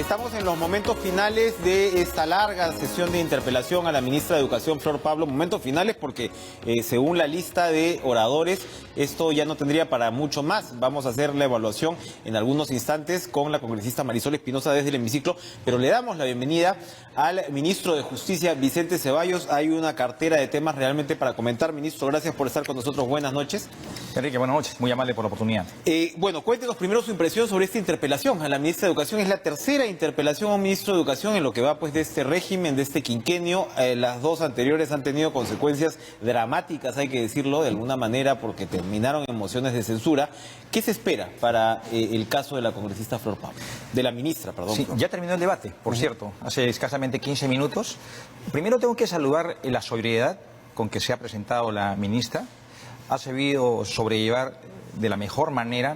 Estamos en los momentos finales de esta larga sesión de interpelación a la ministra de Educación, Flor Pablo. Momentos finales porque según la lista de oradores, esto ya no tendría para mucho más. Vamos a hacer la evaluación en algunos instantes con la congresista Marisol Espinosa desde el hemiciclo, pero le damos la bienvenida al ministro de Justicia, Vicente Ceballos. Hay una cartera de temas realmente para comentar. Ministro, gracias por estar con nosotros. Buenas noches. Enrique, buenas noches. Muy amable por la oportunidad. Bueno, cuéntenos primero su impresión sobre esta interpelación a la ministra de Educación. Es la tercera interpelación a un ministro de Educación en lo que va pues de este régimen, de este quinquenio. Las dos anteriores han tenido consecuencias dramáticas, hay que decirlo de alguna manera, porque terminaron en mociones de censura. ¿Qué se espera para el caso de la congresista Flor Pablo? De la ministra, perdón. Sí, ya terminó el debate, por cierto, hace escasamente 15 minutos. Primero tengo que saludar la sobriedad con que se ha presentado la ministra. Ha sabido sobrellevar de la mejor manera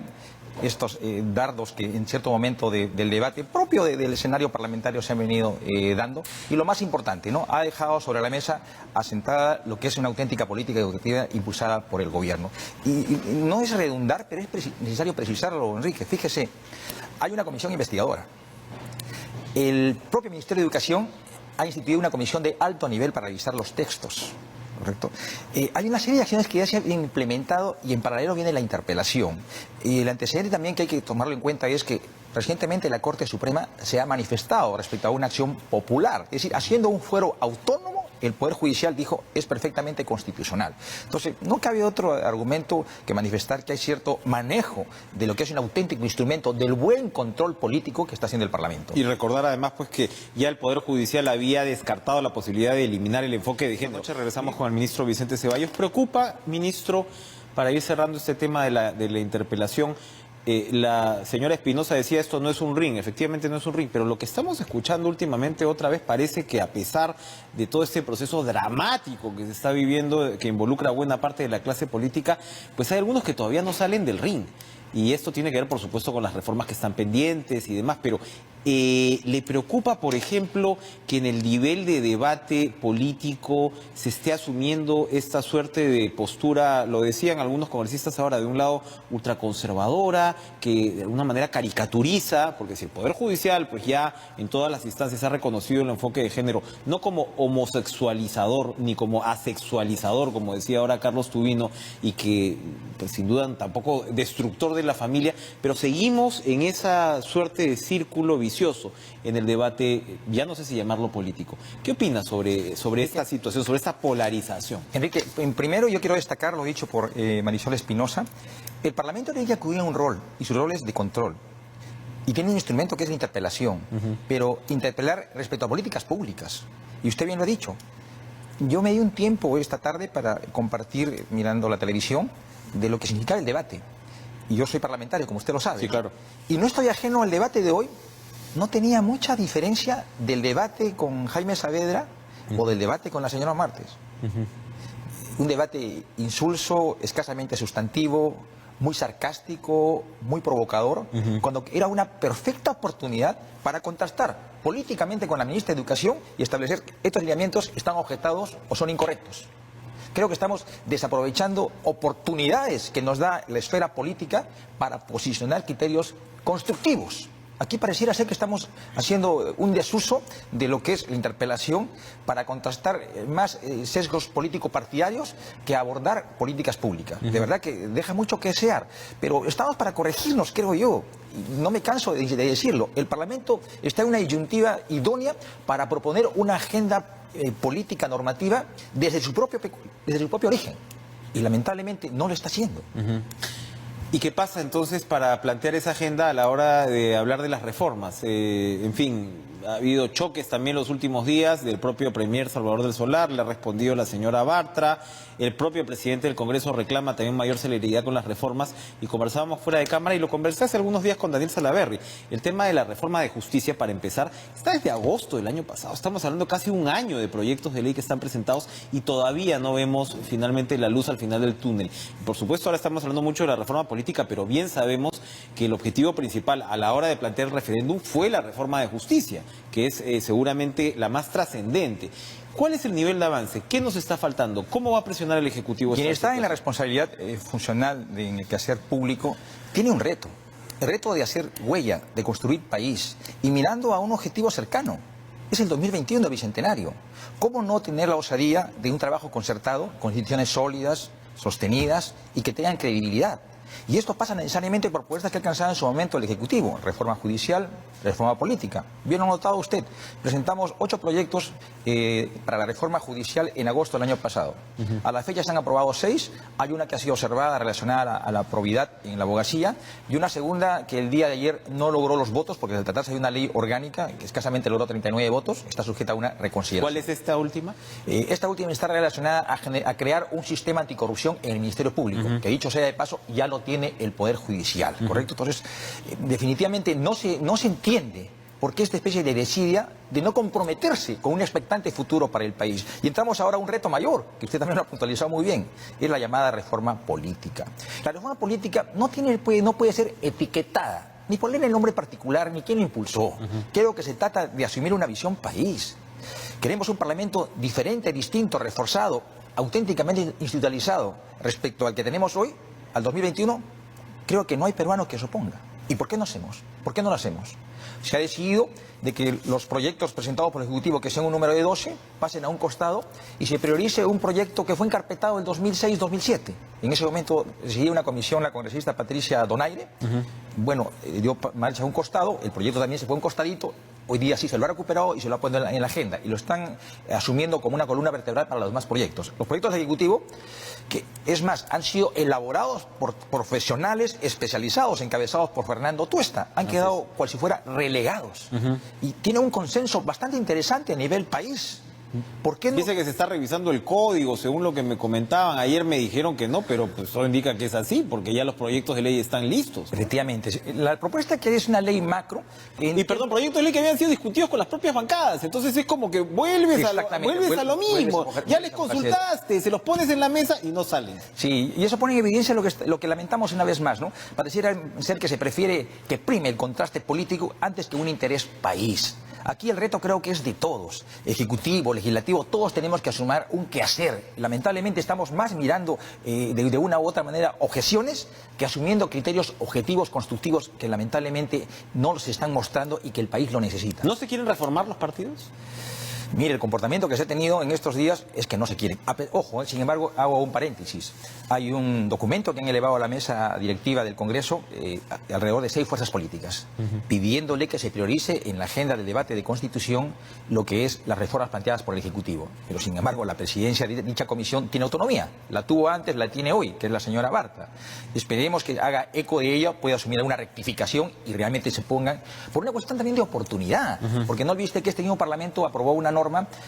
estos dardos que en cierto momento del debate propio del escenario parlamentario se han venido dando. Y lo más importante, ¿no? Ha dejado sobre la mesa asentada lo que es una auténtica política educativa impulsada por el gobierno. Y no es redundar, pero es necesario precisarlo, Enrique. Fíjese, hay una comisión investigadora. El propio Ministerio de Educación ha instituido una comisión de alto nivel para revisar los textos. Correcto. Hay una serie de acciones que ya se han implementado y en paralelo viene la interpelación. Y el antecedente también que hay que tomarlo en cuenta es que recientemente la Corte Suprema se ha manifestado respecto a una acción popular. Es decir, haciendo un fuero autónomo, el Poder Judicial dijo es perfectamente constitucional. Entonces, no cabe otro argumento que manifestar que hay cierto manejo de lo que es un auténtico instrumento del buen control político que está haciendo el Parlamento. Y recordar además pues que ya el Poder Judicial había descartado la posibilidad de eliminar el enfoque de género. Esta noche regresamos con el ministro Vicente Ceballos. ¿Preocupa, ministro, para ir cerrando este tema de la interpelación? La señora Espinosa decía esto no es un ring, efectivamente no es un ring, pero lo que estamos escuchando últimamente otra vez parece que a pesar de todo este proceso dramático que se está viviendo, que involucra a buena parte de la clase política, pues hay algunos que todavía no salen del ring. Y esto tiene que ver, por supuesto, con las reformas que están pendientes y demás, pero ¿le preocupa, por ejemplo, que en el nivel de debate político se esté asumiendo esta suerte de postura, lo decían algunos congresistas ahora, de un lado ultraconservadora, que de alguna manera caricaturiza, porque si el Poder Judicial, pues ya en todas las instancias ha reconocido el enfoque de género, no como homosexualizador ni como asexualizador, como decía ahora Carlos Tubino, y que pues, sin duda tampoco destructor de la familia, pero seguimos en esa suerte de círculo vicioso en el debate, ya no sé si llamarlo político. ¿Qué opinas sobre esta situación, sobre esta polarización? Enrique, primero yo quiero destacar lo dicho por Marisol Espinosa. El Parlamento tiene que acudir a un rol, y su rol es de control. Y tiene un instrumento que es la interpelación, pero interpelar respecto a políticas públicas. Y usted bien lo ha dicho. Yo me di un tiempo esta tarde para compartir, mirando la televisión, de lo que significa el debate. Y yo soy parlamentario, como usted lo sabe. Sí, claro. Y no estoy ajeno al debate de hoy. No tenía mucha diferencia del debate con Jaime Saavedra o del debate con la señora Martes. Un debate insulso, escasamente sustantivo, muy sarcástico, muy provocador, cuando era una perfecta oportunidad para contrastar políticamente con la ministra de Educación y establecer estos lineamientos están objetados o son incorrectos. Creo que estamos desaprovechando oportunidades que nos da la esfera política para posicionar criterios constructivos. Aquí pareciera ser que estamos haciendo un desuso de lo que es la interpelación para contrastar más sesgos político-partidarios que abordar políticas públicas. De verdad que deja mucho que desear, pero estamos para corregirnos, creo yo. No me canso de decirlo. El Parlamento está en una disyuntiva idónea para proponer una agenda política normativa desde su propio origen. Y lamentablemente no lo está haciendo. ¿Y qué pasa entonces para plantear esa agenda a la hora de hablar de las reformas? En fin, ha habido choques también los últimos días del propio premier Salvador del Solar, le ha respondido la señora Bartra, el propio presidente del Congreso reclama también mayor celeridad con las reformas y conversábamos fuera de cámara y lo conversé hace algunos días con Daniel Salaverry. El tema de la reforma de justicia, para empezar, está desde agosto del año pasado. Estamos hablando casi un año de proyectos de ley que están presentados y todavía no vemos finalmente la luz al final del túnel. Y por supuesto ahora estamos hablando mucho de la reforma política, pero bien sabemos que el objetivo principal a la hora de plantear el referéndum fue la reforma de justicia, que es seguramente la más trascendente. ¿Cuál es el nivel de avance? ¿Qué nos está faltando? ¿Cómo va a presionar el Ejecutivo? Quien está en la responsabilidad funcional en el quehacer público tiene un reto. el reto de hacer huella, de construir país y mirando a un objetivo cercano. Es el 2021 bicentenario. ¿Cómo no tener la osadía de un trabajo concertado, con instituciones sólidas, sostenidas y que tengan credibilidad? Y esto pasa necesariamente por propuestas que ha alcanzado en su momento el Ejecutivo: reforma judicial, reforma política. Bien lo ha notado usted, presentamos 8 proyectos para la reforma judicial en agosto del año pasado. A la fecha se han aprobado 6, hay una que ha sido observada relacionada a la probidad en la abogacía y una segunda que el día de ayer no logró los votos porque se tratase de una ley orgánica que escasamente logró 39 votos, está sujeta a una reconsideración. ¿Cuál es esta última? Esta última está relacionada a crear un sistema anticorrupción en el Ministerio Público, que dicho sea de paso ya lo tiene el Poder Judicial, ¿correcto? Entonces, definitivamente no se entiende por qué esta especie de desidia de no comprometerse con un expectante futuro para el país. Y entramos ahora a un reto mayor, que usted también lo ha puntualizado muy bien, es la llamada reforma política. La reforma política no puede ser etiquetada, ni ponerle el nombre particular, ni quién lo impulsó. Creo que se trata de asumir una visión país. Queremos un Parlamento diferente, distinto, reforzado, auténticamente institucionalizado respecto al que tenemos hoy, al 2021. Creo que no hay peruano que se oponga. ¿Y por qué no hacemos? ¿Por qué no lo hacemos? Se ha decidido de que los proyectos presentados por el Ejecutivo, que sean un número de 12, pasen a un costado y se priorice un proyecto que fue encarpetado en 2006-2007. En ese momento decidía una comisión, la congresista Patricia Donaire. Bueno, dio marcha a un costado, el proyecto también se fue a un costadito. Hoy día sí se lo ha recuperado y se lo ha puesto en la agenda y lo están asumiendo como una columna vertebral para los demás proyectos. Los proyectos del Ejecutivo, que es más, han sido elaborados por profesionales especializados, encabezados por Fernando Tuesta, han quedado cual si fuera relegados. Y tiene un consenso bastante interesante a nivel país. ¿Por qué no? Dice que se está revisando el código, según lo que me comentaban. Ayer me dijeron que no, pero pues todo indica que es así, porque ya los proyectos de ley están listos. Efectivamente. La propuesta que es una ley macro... Y perdón, proyectos de ley que habían sido discutidos con las propias bancadas. Entonces es como que vuelves a lo mismo. Ya les consultaste, se los pones en la mesa y no salen. Sí, y eso pone en evidencia lo que lamentamos una vez más, ¿no? Pareciera ser que se prefiere que prime el contraste político antes que un interés país. Aquí el reto creo que es de todos, ejecutivo, legislativo, todos tenemos que asumir un quehacer. Lamentablemente estamos más mirando de una u otra manera objeciones que asumiendo criterios objetivos, constructivos, que lamentablemente no se están mostrando y que el país lo necesita. ¿No se quieren reformar los partidos? Mire, el comportamiento que se ha tenido en estos días es que no se quiere. Ojo, sin embargo, hago un paréntesis. Hay un documento que han elevado a la mesa directiva del Congreso alrededor de 6 fuerzas políticas, pidiéndole que se priorice en la agenda del debate de Constitución lo que es las reformas planteadas por el Ejecutivo. Pero, sin embargo, la presidencia de dicha comisión tiene autonomía. La tuvo antes, la tiene hoy, que es la señora Bartra. Esperemos que haga eco de ella, pueda asumir alguna rectificación y realmente se pongan por una cuestión también de oportunidad. Porque no olvide que este mismo Parlamento aprobó una norma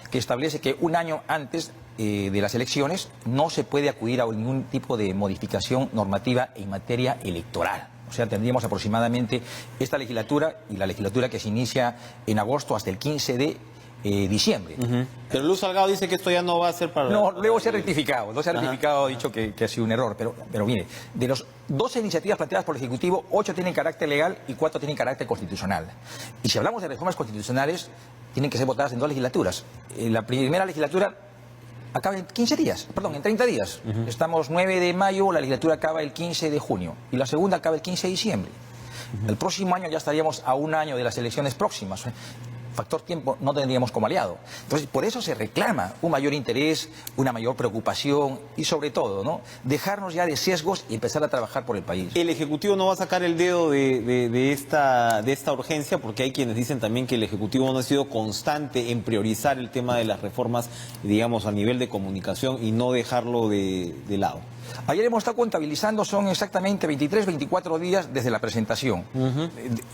que establece que un año antes de las elecciones no se puede acudir a ningún tipo de modificación normativa en materia electoral. O sea, tendríamos aproximadamente esta legislatura y la legislatura que se inicia en agosto hasta el 15 de diciembre. Pero Luz Salgado dice que esto ya no va a ser para... No, luego se ha rectificado, ha dicho que ha sido un error, pero mire, de los 12 iniciativas planteadas por el Ejecutivo, 8 tienen carácter legal y 4 tienen carácter constitucional. Y si hablamos de reformas constitucionales, tienen que ser votadas en 2 legislaturas. La primera legislatura acaba en 15 días, perdón, en 30 días. Estamos 9 de mayo, la legislatura acaba el 15 de junio y la segunda acaba el 15 de diciembre. El próximo año ya estaríamos a un año de las elecciones próximas. Factor tiempo no tendríamos como aliado. Entonces, por eso se reclama un mayor interés, una mayor preocupación y sobre todo, ¿no?, dejarnos ya de sesgos y empezar a trabajar por el país. El Ejecutivo no va a sacar el dedo de esta urgencia, porque hay quienes dicen también que el Ejecutivo no ha sido constante en priorizar el tema de las reformas, digamos, a nivel de comunicación y no dejarlo de lado. Ayer hemos estado contabilizando, son exactamente 23, 24 días desde la presentación.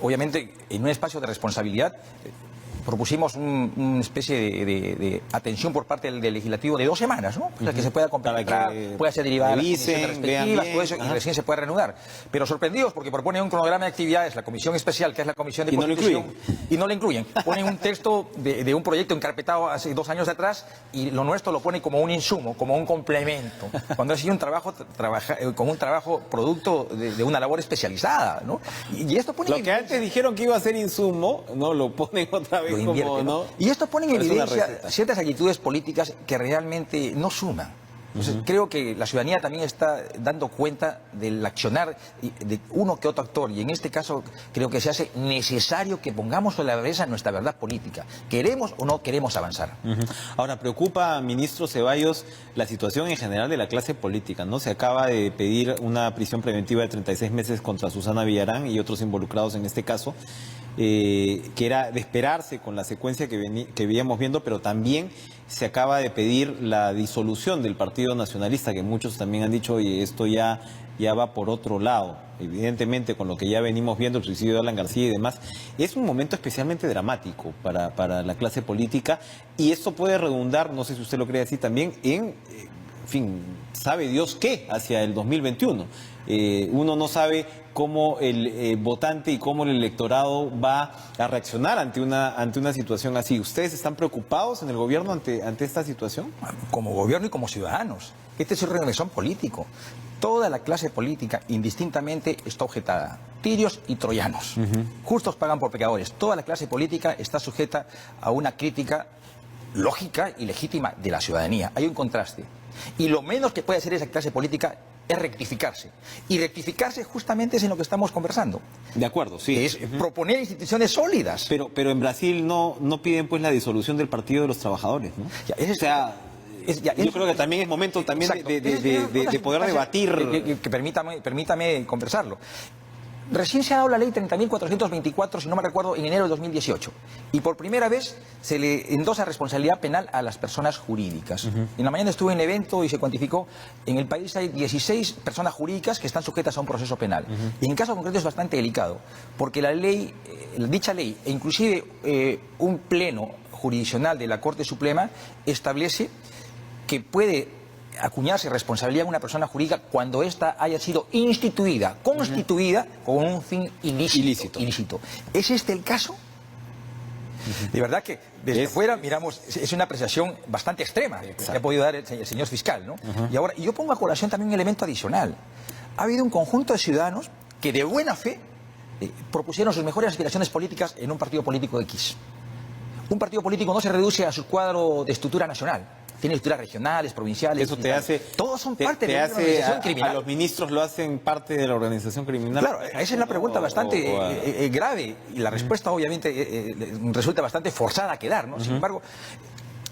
Obviamente, en un espacio de responsabilidad, propusimos una especie de atención por parte del Legislativo de 2 semanas, ¿no? Para que se pueda complementar, pueda ser derivada de las comisiones respectivas, todo eso, y recién se puede reanudar. Pero sorprendidos porque propone un cronograma de actividades, la comisión especial, que es la Comisión de Constitución, y no lo incluyen. Ponen un texto de un proyecto encarpetado hace 2 años atrás y lo nuestro lo pone como un insumo, como un complemento, cuando ha sido un trabajo, como un trabajo producto de una labor especializada, ¿no? Y esto pone... Lo que antes dijeron que iba a ser insumo, no lo ponen otra vez. Como, ¿no? Y esto pone en evidencia ciertas actitudes políticas que realmente no suman. Entonces, creo que la ciudadanía también está dando cuenta del accionar de uno que otro actor, y en este caso creo que se hace necesario que pongamos sobre la mesa nuestra verdad política. ¿Queremos o no queremos avanzar? Ahora, preocupa, ministro Ceballos, la situación en general de la clase política, ¿no? Se acaba de pedir una prisión preventiva de 36 meses contra Susana Villarán y otros involucrados en este caso, que era de esperarse con la secuencia que veíamos viendo, pero también se acaba de pedir la disolución del Partido Nacionalista, que muchos también han dicho, oye, esto ya va por otro lado. Evidentemente, con lo que ya venimos viendo, el suicidio de Alan García y demás, es un momento especialmente dramático para la clase política, y esto puede redundar, no sé si usted lo cree así también, en fin, sabe Dios qué hacia el 2021. Uno no sabe cómo el votante y cómo el electorado va a reaccionar ante una situación así. ¿Ustedes están preocupados en el gobierno ante esta situación? Como gobierno y como ciudadanos. Este es un regresión político. Toda la clase política indistintamente está objetada. Tirios y troyanos. Justos pagan por pecadores. Toda la clase política está sujeta a una crítica lógica y legítima de la ciudadanía. Hay un contraste. Y lo menos que puede hacer esa clase política es rectificarse. Y rectificarse justamente es en lo que estamos conversando. De acuerdo, sí. Es proponer instituciones sólidas. Pero en Brasil no piden pues la disolución del Partido de los Trabajadores, ¿no? Ya, yo creo que también es momento también de poder debatir. Que permítame conversarlo. Recién se ha dado la ley 30.424, si no me recuerdo, en enero de 2018. Y por primera vez se le endosa responsabilidad penal a las personas jurídicas. En la mañana estuve en el evento y se cuantificó, en el país hay 16 personas jurídicas que están sujetas a un proceso penal. Y en el caso concreto es bastante delicado, porque la ley, dicha ley, e inclusive un pleno jurisdiccional de la Corte Suprema, establece que puede acuñarse responsabilidad en una persona jurídica cuando ésta haya sido constituida con un fin ilícito. ¿Es este el caso? De verdad que desde fuera miramos, es una apreciación bastante extrema que ha podido dar el señor fiscal, ¿no? Y yo pongo a colación también un elemento adicional. Ha habido un conjunto de ciudadanos que de buena fe propusieron sus mejores aspiraciones políticas en un partido político X. Un partido político no se reduce a su cuadro de estructura nacional. Tiene estructuras regionales, provinciales. Eso te hace. Todos son parte de una organización criminal. A los ministros lo hacen parte de la organización criminal. Claro, esa es la pregunta bastante grave. Y la respuesta, obviamente, resulta bastante forzada a quedar, ¿no? Sin embargo,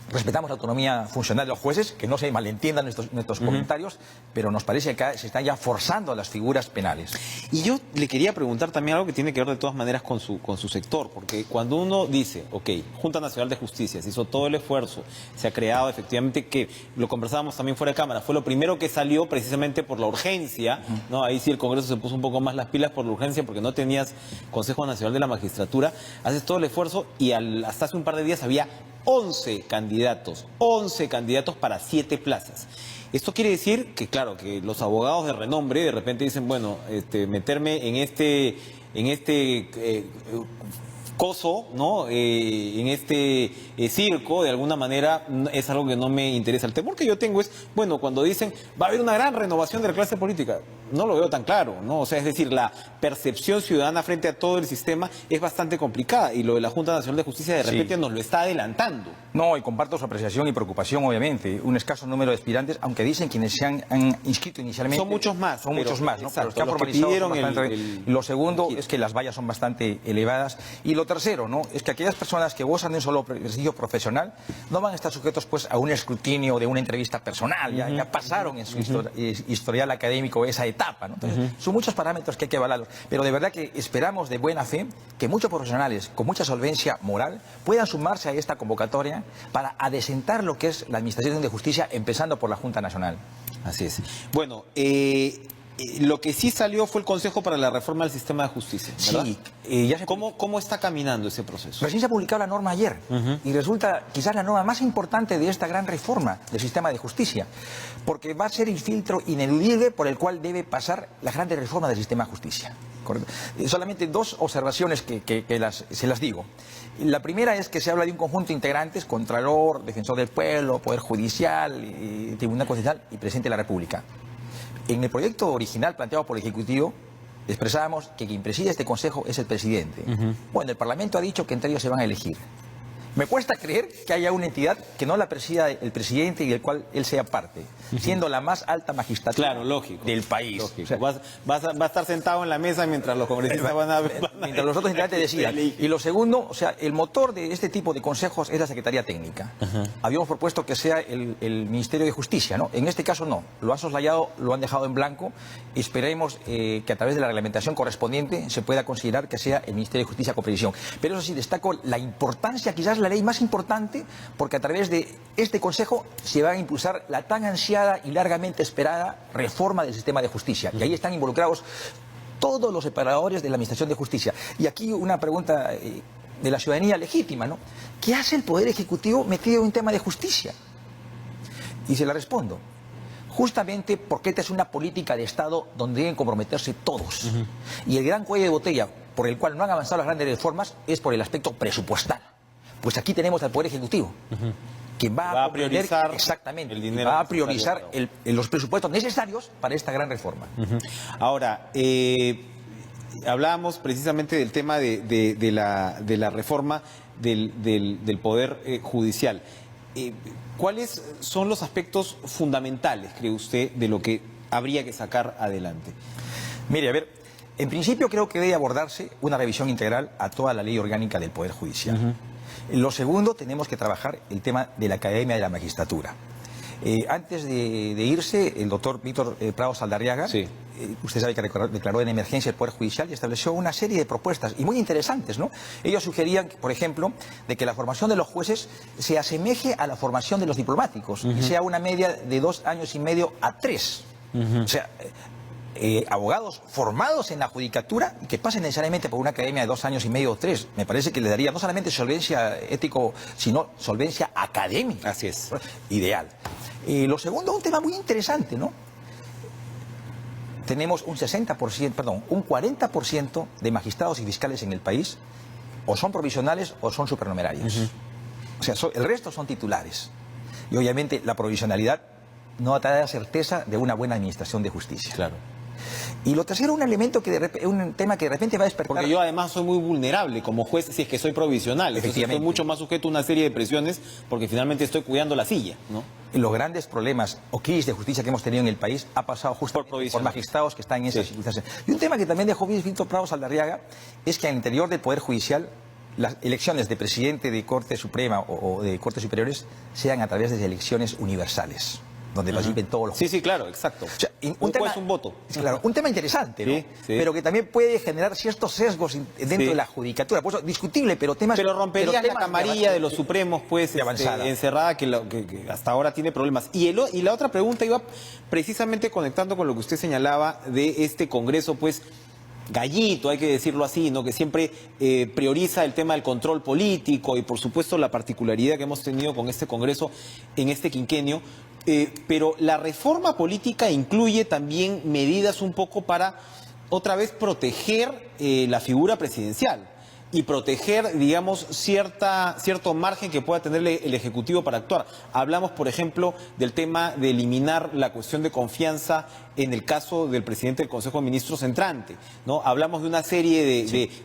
respetamos la autonomía funcional de los jueces, que no se malentiendan nuestros comentarios, pero nos parece que se están ya forzando a las figuras penales. Y yo le quería preguntar también algo que tiene que ver de todas maneras con su sector, porque cuando uno dice, ok, Junta Nacional de Justicia, se hizo todo el esfuerzo, se ha creado efectivamente, que lo conversábamos también fuera de cámara, fue lo primero que salió precisamente por la urgencia, ¿no? Ahí sí el Congreso se puso un poco más las pilas por la urgencia, porque no tenías Consejo Nacional de la Magistratura, haces todo el esfuerzo y hasta hace un par de días había 11 candidatos para 7 plazas. Esto quiere decir que, claro, que los abogados de renombre de repente dicen, bueno, meterme en este coso, ¿no? En este circo, de alguna manera, es algo que no me interesa. El temor que yo tengo es, bueno, cuando dicen, va a haber una gran renovación de la clase política, no lo veo tan claro, ¿no? O sea, es decir, la percepción ciudadana frente a todo el sistema es bastante complicada, y lo de la Junta Nacional de Justicia de repente nos lo está adelantando. No, y comparto su apreciación y preocupación, obviamente. Un escaso número de aspirantes, aunque dicen quienes se han inscrito inicialmente. Son muchos más. Son muchos más, ¿no? Exacto, pero los que han formalizado son bastante. Lo segundo es que las vallas son bastante elevadas. Y lo tercero, ¿no? Es que aquellas personas que gozan de un solo prestigio profesional no van a estar sujetos, pues, a un escrutinio de una entrevista personal. Ya pasaron en su historial académico esa etapa, ¿no? Entonces, son muchos parámetros que hay que evaluar. Pero de verdad que esperamos de buena fe que muchos profesionales con mucha solvencia moral puedan sumarse a esta convocatoria para adecentar lo que es la Administración de Justicia, empezando por la Junta Nacional. Así es. Bueno, lo que sí salió fue el Consejo para la Reforma del Sistema de Justicia, ¿verdad? Sí. ¿Cómo está caminando ese proceso? Recién se ha publicado la norma ayer y resulta quizás la norma más importante de esta gran reforma del sistema de justicia, porque va a ser el filtro ineludible por el cual debe pasar la gran reforma del sistema de justicia. ¿Correcto? Solamente dos observaciones que se las digo. La primera es que se habla de un conjunto de integrantes: Contralor, Defensor del Pueblo, Poder Judicial, Tribunal Constitucional y Presidente de la República. En el proyecto original planteado por el Ejecutivo expresábamos que quien preside este Consejo es el Presidente. Bueno, el Parlamento ha dicho que entre ellos se van a elegir. Me cuesta creer que haya una entidad que no la presida el presidente y del cual él sea parte, siendo la más alta magistratura Claro, lógico, del país. lógico. O sea, Va a estar sentado en la mesa mientras los congresistas van a mientras los otros integrantes decidan. Y lo segundo, o sea, el motor de este tipo de consejos es la Secretaría Técnica. Habíamos propuesto que sea el Ministerio de Justicia, ¿no? En este caso no, lo han soslayado, lo han dejado en blanco. Esperemos que a través de la reglamentación correspondiente se pueda considerar que sea el Ministerio de Justicia con previsión. Pero eso sí, destaco la importancia, quizás la ley más importante, porque a través de este Consejo se va a impulsar la tan ansiada y largamente esperada reforma del sistema de justicia. Y ahí están involucrados todos los operadores de la Administración de Justicia. Y aquí una pregunta de la ciudadanía legítima, ¿no? ¿Qué hace el Poder Ejecutivo metido en un tema de justicia? Y se la respondo. Justamente porque esta es una política de Estado donde deben comprometerse todos. Y el gran cuello de botella por el cual no han avanzado las grandes reformas es por el aspecto presupuestal. Pues aquí tenemos al Poder Ejecutivo, que va a priorizar exactamente, el dinero va a priorizar necesario. los presupuestos necesarios para esta gran reforma. Ahora, hablábamos precisamente del tema de la reforma del Poder Judicial. ¿Cuáles son los aspectos fundamentales, cree usted, de lo que habría que sacar adelante? Mire, a ver, en principio creo que debe abordarse una revisión integral a toda la ley orgánica del Poder Judicial. Lo segundo, tenemos que trabajar el tema de la Academia de la Magistratura. Antes de irse, el doctor Víctor Prados Saldarriaga, sí. Usted sabe que declaró en emergencia el Poder Judicial y estableció una serie de propuestas, y muy interesantes, ¿no? Ellos sugerían, por ejemplo, de que la formación de los jueces se asemeje a la formación de los diplomáticos, y sea una media de 2 años y medio a 3. O sea, abogados formados en la judicatura y que pasen necesariamente por una academia de 2 años y medio o 3. Me parece que le daría no solamente solvencia ético, sino solvencia académica. Así es. Ideal. Lo segundo, un tema muy interesante, ¿no? Tenemos un 40% de magistrados y fiscales en el país, o son provisionales o son supernumerarios. O sea, el resto son titulares. Y obviamente la provisionalidad no te da certeza de una buena administración de justicia. Claro. Y lo tercero, un tema que de repente va a despertar. Porque yo además soy muy vulnerable como juez si es que soy provisional. Entonces estoy mucho más sujeto a una serie de presiones porque finalmente estoy cuidando la silla, ¿no? Los grandes problemas o crisis de justicia que hemos tenido en el país ha pasado justamente por magistrados que están en esas circunstancias. Y un tema que también dejó Víctor Prados Saldarriaga es que al interior del Poder Judicial las elecciones de presidente de Corte Suprema o de Cortes Superiores sean a través de elecciones universales, donde participen todos los... Sí, claro, exacto. O sea, un voto. Claro, un tema interesante, ¿no? Sí. Pero que también puede generar ciertos sesgos dentro de la judicatura. Por eso, discutible, pero temas... Pero romperías la camarilla de los supremos, pues, encerrada, que hasta ahora tiene problemas. Y la otra pregunta iba precisamente conectando con lo que usted señalaba de este Congreso, pues, gallito, hay que decirlo así, ¿no? Que siempre prioriza el tema del control político y, por supuesto, la particularidad que hemos tenido con este Congreso en este quinquenio. Pero la reforma política incluye también medidas un poco para, otra vez, proteger la figura presidencial y proteger, digamos, cierto margen que pueda tener el Ejecutivo para actuar. Hablamos, por ejemplo, del tema de eliminar la cuestión de confianza en el caso del presidente del Consejo de Ministros entrante, ¿no? Hablamos de una serie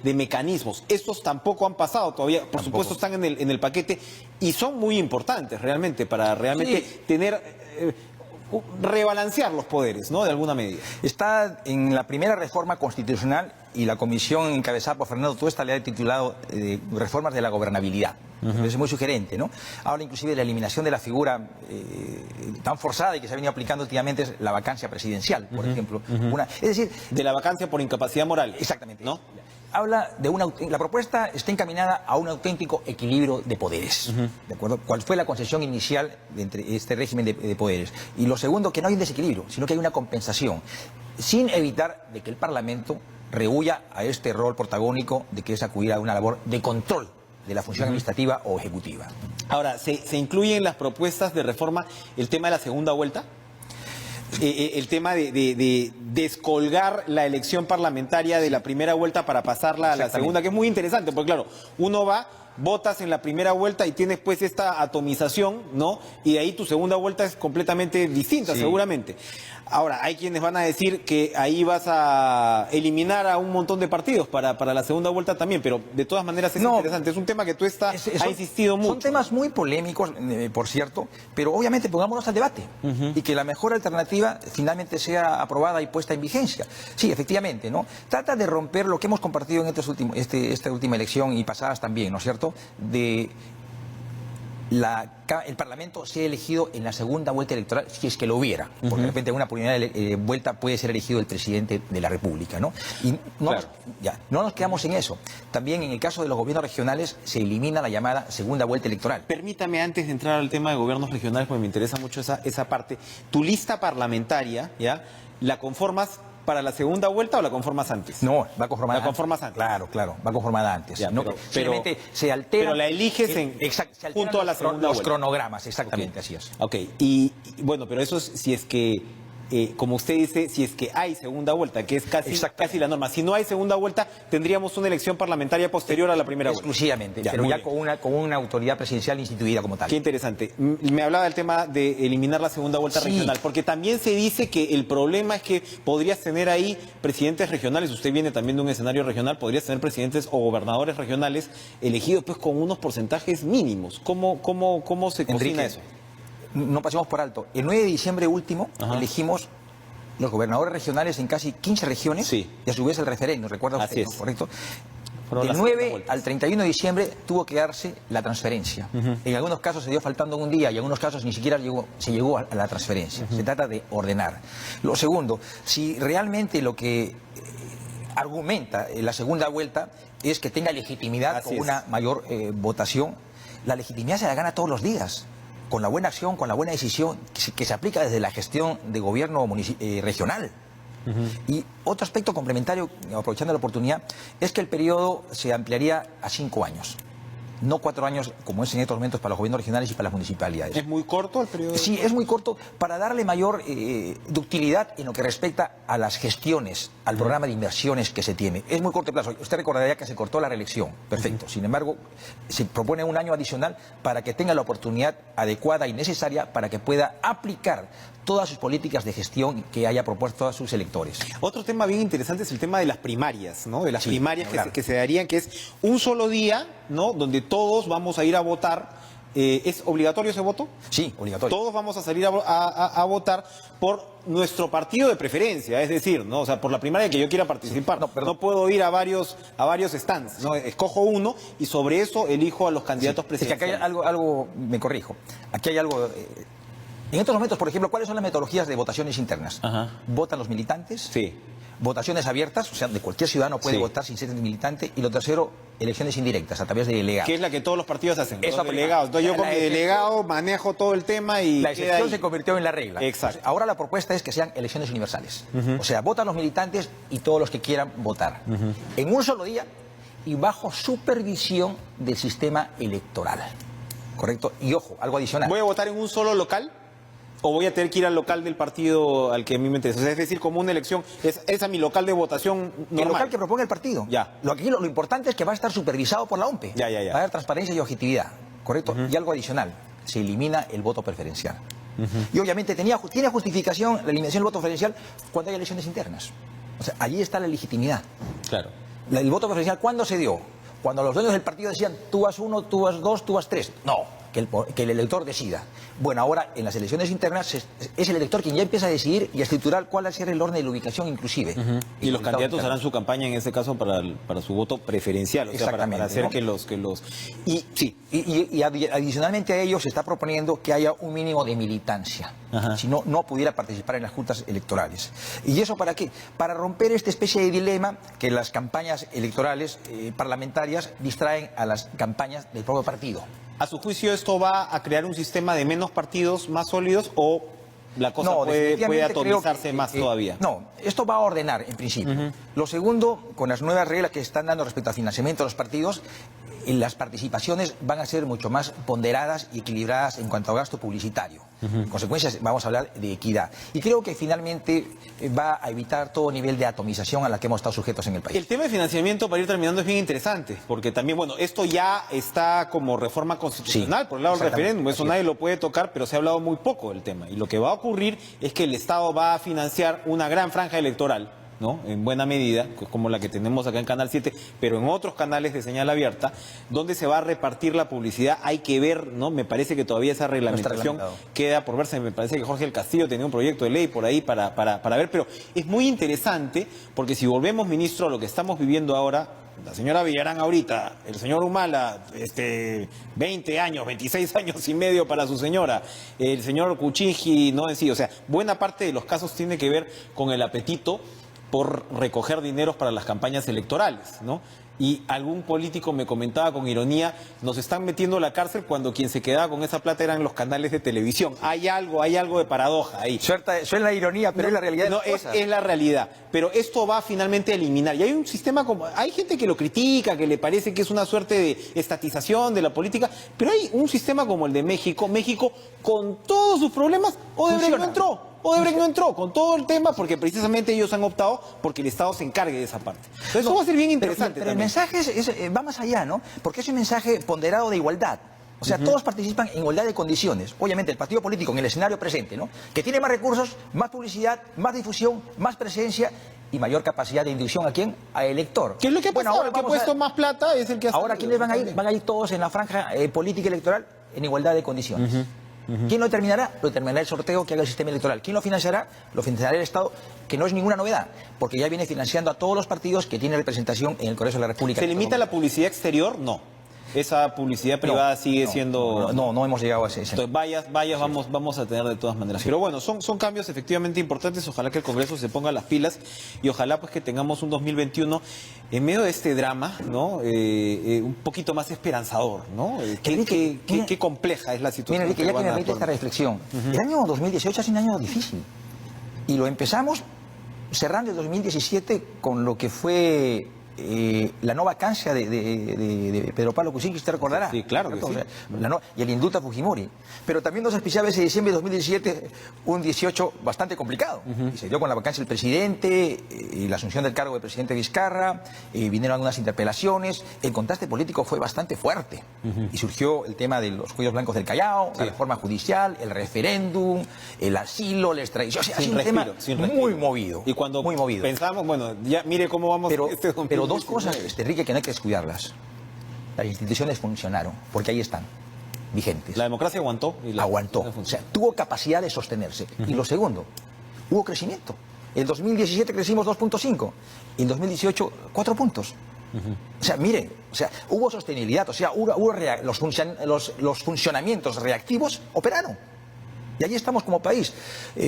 de mecanismos. Estos tampoco han pasado todavía, por supuesto están en el paquete y son muy importantes realmente para tener... rebalancear los poderes, ¿no? De alguna medida. Está en la primera reforma constitucional y la comisión encabezada por Fernando Tuesta le ha titulado Reformas de la Gobernabilidad. Es muy sugerente, ¿no? Ahora inclusive la eliminación de la figura tan forzada y que se ha venido aplicando últimamente es la vacancia presidencial, por ejemplo. Es decir... De la vacancia por incapacidad moral. Exactamente. ¿No? Habla de la propuesta está encaminada a un auténtico equilibrio de poderes, ¿de acuerdo? ¿Cuál fue la concepción inicial de este régimen de poderes? Y lo segundo, que no hay un desequilibrio, sino que hay una compensación, sin evitar de que el Parlamento rehuya a este rol protagónico de que es acudir a una labor de control de la función administrativa o ejecutiva. Ahora, ¿se incluye en las propuestas de reforma el tema de la segunda vuelta? El tema de descolgar la elección parlamentaria de la primera vuelta para pasarla a la segunda, que es muy interesante, porque claro, uno va votas en la primera vuelta y tienes pues esta atomización, ¿no? Y de ahí tu segunda vuelta es completamente distinta, Sí. seguramente. Ahora, hay quienes van a decir que ahí vas a eliminar a un montón de partidos para la segunda vuelta también, pero de todas maneras es No. interesante. Es un tema que tú has insistido mucho. Son temas muy polémicos, por cierto, pero obviamente pongámonos al debate y que la mejor alternativa finalmente sea aprobada y puesta en vigencia. Sí, efectivamente, ¿no? Trata de romper lo que hemos compartido en esta última elección y pasadas también, ¿no es cierto? De el Parlamento sea elegido en la segunda vuelta electoral, si es que lo hubiera, porque de repente en una primera vuelta puede ser elegido el presidente de la República, ¿no? Y no nos quedamos en eso. También en el caso de los gobiernos regionales se elimina la llamada segunda vuelta electoral. Permítame, antes de entrar al tema de gobiernos regionales, porque me interesa mucho esa parte, tu lista parlamentaria, ¿ya? ¿La conformas para la segunda vuelta o la conformas antes? No, va conformada La conformas antes. Claro, va conformada antes. Ya, ¿no? Simplemente se altera. Pero la eliges junto a la segunda los vuelta. cronogramas, exactamente, así es. Ok, y bueno, pero eso es si es que, como usted dice, si es que hay segunda vuelta, que es casi la norma. Si no hay segunda vuelta, tendríamos una elección parlamentaria posterior a la primera vuelta. Exclusivamente, pero ya con una autoridad presidencial instituida como tal. Qué interesante. Me hablaba del tema de eliminar la segunda vuelta regional, porque también se dice que el problema es que podrías tener ahí presidentes regionales, usted viene también de un escenario regional, podrías tener presidentes o gobernadores regionales elegidos pues con unos porcentajes mínimos. ¿Cómo se cocina Enrique, eso? No pasemos por alto. El 9 de diciembre último elegimos los gobernadores regionales en casi 15 regiones y a su vez el referéndum, ¿recuerda usted? Así es. ¿No? ¿Correcto? Fueron Del las 9 al 31 de diciembre tuvo que darse la transferencia. En algunos casos se dio faltando un día y en algunos casos ni siquiera se llegó a la transferencia. Se trata de ordenar. Lo segundo, si realmente lo que argumenta la segunda vuelta es que tenga legitimidad con una mayor votación, la legitimidad se la gana todos los días, con la buena acción, con la buena decisión que se aplica desde la gestión de gobierno regional. Y otro aspecto complementario, aprovechando la oportunidad, es que el periodo se ampliaría a 5 años. No 4 años como es en estos momentos para los gobiernos regionales y para las municipalidades. ¿Es muy corto el periodo? Sí, es muy corto para darle mayor ductilidad en lo que respecta a las gestiones, al programa de inversiones que se tiene. Es muy corto el plazo. Usted recordaría que se cortó la reelección. Perfecto. Sin embargo, se propone un año adicional para que tenga la oportunidad adecuada y necesaria para que pueda aplicar todas sus políticas de gestión que haya propuesto a sus electores. Otro tema bien interesante es el tema de las primarias, ¿no? De las primarias que se darían, que es un solo día, ¿no? Donde todos vamos a ir a votar. ¿Es obligatorio ese voto? Sí, obligatorio. Todos vamos a salir a votar por nuestro partido de preferencia, es decir, ¿no? O sea, por la primaria que yo quiera participar. Sí. No puedo ir a varios stands, ¿no? Escojo uno y sobre eso elijo a los candidatos presidenciales. Es que acá hay algo, me corrijo, aquí hay algo... En estos momentos, por ejemplo, ¿cuáles son las metodologías de votaciones internas? ¿Votan los militantes? Sí. Votaciones abiertas, o sea, de cualquier ciudadano puede votar sin ser militante. Y lo tercero, elecciones indirectas, a través de delegados. Que es la que todos los partidos hacen, Eso los delegados. Entonces yo con mi delegado manejo todo el tema y la excepción se convirtió en la regla. Exacto. Ahora la propuesta es que sean elecciones universales. O sea, votan los militantes y todos los que quieran votar. En un solo día y bajo supervisión del sistema electoral. ¿Correcto? Y ojo, algo adicional. ¿Voy a votar en un solo local? ¿O voy a tener que ir al local del partido al que a mí me interesa? O sea, es decir, como una elección, es a mi local de votación normal. El local que proponga el partido. Ya. Lo importante es que va a estar supervisado por la OMPE. Ya. Va a haber transparencia y objetividad. ¿Correcto? Y algo adicional, se elimina el voto preferencial. Y obviamente tiene justificación la eliminación del voto preferencial cuando hay elecciones internas. O sea, allí está la legitimidad. Claro. El voto preferencial, ¿cuándo se dio? Cuando los dueños del partido decían, tú vas 1, tú vas 2, tú vas 3. No. Que el elector decida. Bueno, ahora en las elecciones internas es el elector quien ya empieza a decidir y a escriturar cuál va a ser el orden de la ubicación inclusive. Y los candidatos harán su campaña en este caso para su voto preferencial, o sea, para hacer, ¿no?, que los... Y adicionalmente a ello se está proponiendo que haya un mínimo de militancia. Si no, no pudiera participar en las juntas electorales. ¿Y eso para qué? Para romper esta especie de dilema que las campañas electorales parlamentarias distraen a las campañas del propio partido. ¿A su juicio esto va a crear un sistema de menos partidos más sólidos o la cosa puede atomizarse más todavía? No, esto va a ordenar en principio. Lo segundo, con las nuevas reglas que están dando respecto al financiamiento de los partidos, las participaciones van a ser mucho más ponderadas y equilibradas en cuanto a gasto publicitario. En consecuencia, vamos a hablar de equidad. Y creo que finalmente va a evitar todo nivel de atomización a la que hemos estado sujetos en el país. El tema de financiamiento, para ir terminando, es bien interesante, porque también, bueno, esto ya está como reforma constitucional, Sí, por el lado del referéndum, eso así nadie es. lo puede tocar, pero se ha hablado muy poco del tema. Y lo que va a ocurrir es que el Estado va a financiar una gran franja electoral, ¿no? En buena medida, como la que tenemos acá en Canal 7, pero en otros canales de señal abierta, donde se va a repartir la publicidad. Hay que ver, ¿no? Me parece que todavía esa reglamentación queda por verse. Me parece que Jorge del Castillo tenía un proyecto de ley por ahí para ver, pero es muy interesante, porque si volvemos, ministro, a lo que estamos viviendo ahora, la señora Villarán ahorita, el señor Humala, 20 años, 26 años y medio para su señora, el señor Kuczynski, no en sí, o sea, buena parte de los casos tiene que ver con el apetito por recoger dineros para las campañas electorales, ¿no? Y algún político me comentaba con ironía, nos están metiendo a la cárcel cuando quien se quedaba con esa plata eran los canales de televisión. Hay algo de paradoja ahí. Suena ironía, pero es la realidad de las cosas. Es la realidad. Pero esto va finalmente a eliminar. Y hay un sistema como... Hay gente que lo critica, que le parece que es una suerte de estatización de la política, pero hay un sistema como el de México. México, con todos sus problemas, Odebrecht no entró. Odebrecht no entró con todo el tema porque precisamente ellos han optado porque el Estado se encargue de esa parte. Entonces eso va a ser bien interesante pero el también. mensaje va más allá, ¿no? Porque es un mensaje ponderado de igualdad. O sea, todos participan en igualdad de condiciones. Obviamente, el partido político en el escenario presente, ¿no? Que tiene más recursos, más publicidad, más difusión, más presencia y mayor capacidad de inducción. ¿A quién? Al elector. ¿Qué es lo que ha pasado? Ahora El que ha puesto más plata es el que ha Ahora, salido. ¿quiénes van a ir? Van a ir todos en la franja política electoral en igualdad de condiciones. ¿Quién lo determinará? Lo determinará el sorteo que haga el sistema electoral. ¿Quién lo financiará? Lo financiará el Estado, que no es ninguna novedad, porque ya viene financiando a todos los partidos que tienen representación en el Congreso de la República. ¿Se limita la publicidad exterior? No. Esa publicidad privada sigue siendo... No hemos llegado a ese. Entonces, vallas vamos a tener de todas maneras. Pero bueno, son cambios efectivamente importantes. Ojalá que el Congreso se ponga las pilas y ojalá pues que tengamos un 2021 en medio de este drama, ¿no? Un poquito más esperanzador, ¿no? Qué compleja es la situación. Mira, Enrique, ya que me permite esta reflexión. El año 2018 ha sido un año difícil. Y lo empezamos cerrando el 2017 con lo que fue... la no vacancia de Pedro Pablo Kuczynski, usted recordará. Sí, claro que sí. O sea, y el indulto a Fujimori. Pero también nos auspiciaba ese diciembre de 2017 un 18 bastante complicado. Y se dio con la vacancia del presidente, y la asunción del cargo del presidente Vizcarra, vinieron algunas interpelaciones. El contraste político fue bastante fuerte. Y surgió el tema de los cuellos blancos del Callao, la reforma judicial, el referéndum, el asilo, la extradición. O sea, ha sido un tema muy movido. Y cuando muy movido. pensamos, bueno, ya mire cómo vamos Pero dos cosas, Enrique, que no hay que descuidarlas. Las instituciones funcionaron, porque ahí están, vigentes. La democracia aguantó. Aguantó. O sea, tuvo capacidad de sostenerse. Y lo segundo, hubo crecimiento. En 2017 crecimos 2.5. En 2018, 4 puntos. O sea, mire, hubo sostenibilidad. O sea, los funcionamientos reactivos operaron. Y allí estamos como país.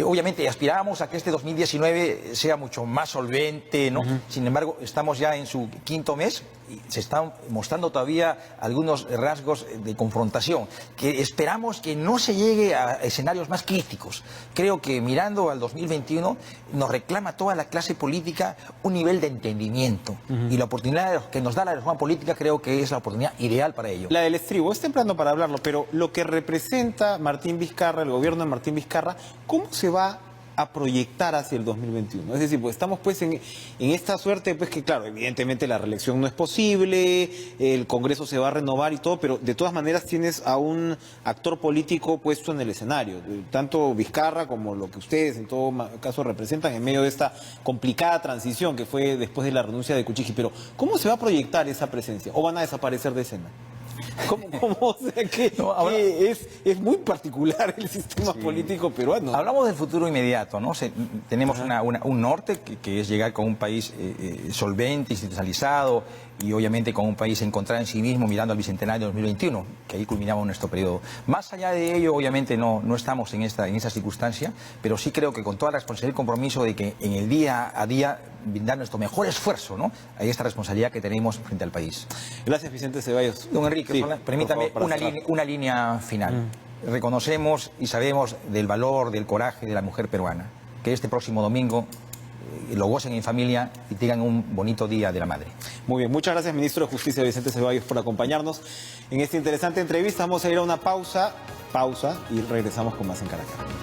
Obviamente aspirábamos a que este 2019 sea mucho más solvente, ¿no? Sin embargo, estamos ya en su quinto mes y se están mostrando todavía algunos rasgos de confrontación, que esperamos que no se llegue a escenarios más críticos. Creo que mirando al 2021 nos reclama toda la clase política un nivel de entendimiento. Y la oportunidad que nos da la reforma política creo que es la oportunidad ideal para ello. La del estribo, es temprano para hablarlo, pero lo que representa Martín Vizcarra, el gobierno de Martín Vizcarra, ¿cómo se va a proyectar hacia el 2021? Es decir, pues estamos pues en esta suerte, pues que claro, evidentemente la reelección no es posible, el Congreso se va a renovar y todo, pero de todas maneras tienes a un actor político puesto en el escenario, tanto Vizcarra como lo que ustedes en todo caso representan en medio de esta complicada transición que fue después de la renuncia de Kuczynski. Pero ¿cómo se va a proyectar esa presencia? ¿O van a desaparecer de escena? ¿Cómo? O sea, es muy particular el sistema político peruano. Hablamos del futuro inmediato, ¿no? Tenemos un norte que es llegar con un país solvente, institucionalizado y obviamente con un país encontrado en sí mismo mirando al Bicentenario de 2021, que ahí culminamos nuestro periodo. Más allá de ello, obviamente no estamos en esa circunstancia, pero sí creo que con toda la responsabilidad y compromiso de que en el día a día brindar nuestro mejor esfuerzo, ¿no? Hay esta responsabilidad que tenemos frente al país. Gracias, Vicente Ceballos. Don Enrique, sí, permítame una línea final. Reconocemos y sabemos del valor, del coraje de la mujer peruana, que este próximo domingo lo gocen en familia y tengan un bonito Día de la Madre. Muy bien, muchas gracias, ministro de Justicia Vicente Ceballos, por acompañarnos en esta interesante entrevista. Vamos a ir a una pausa y regresamos con más en Caracas.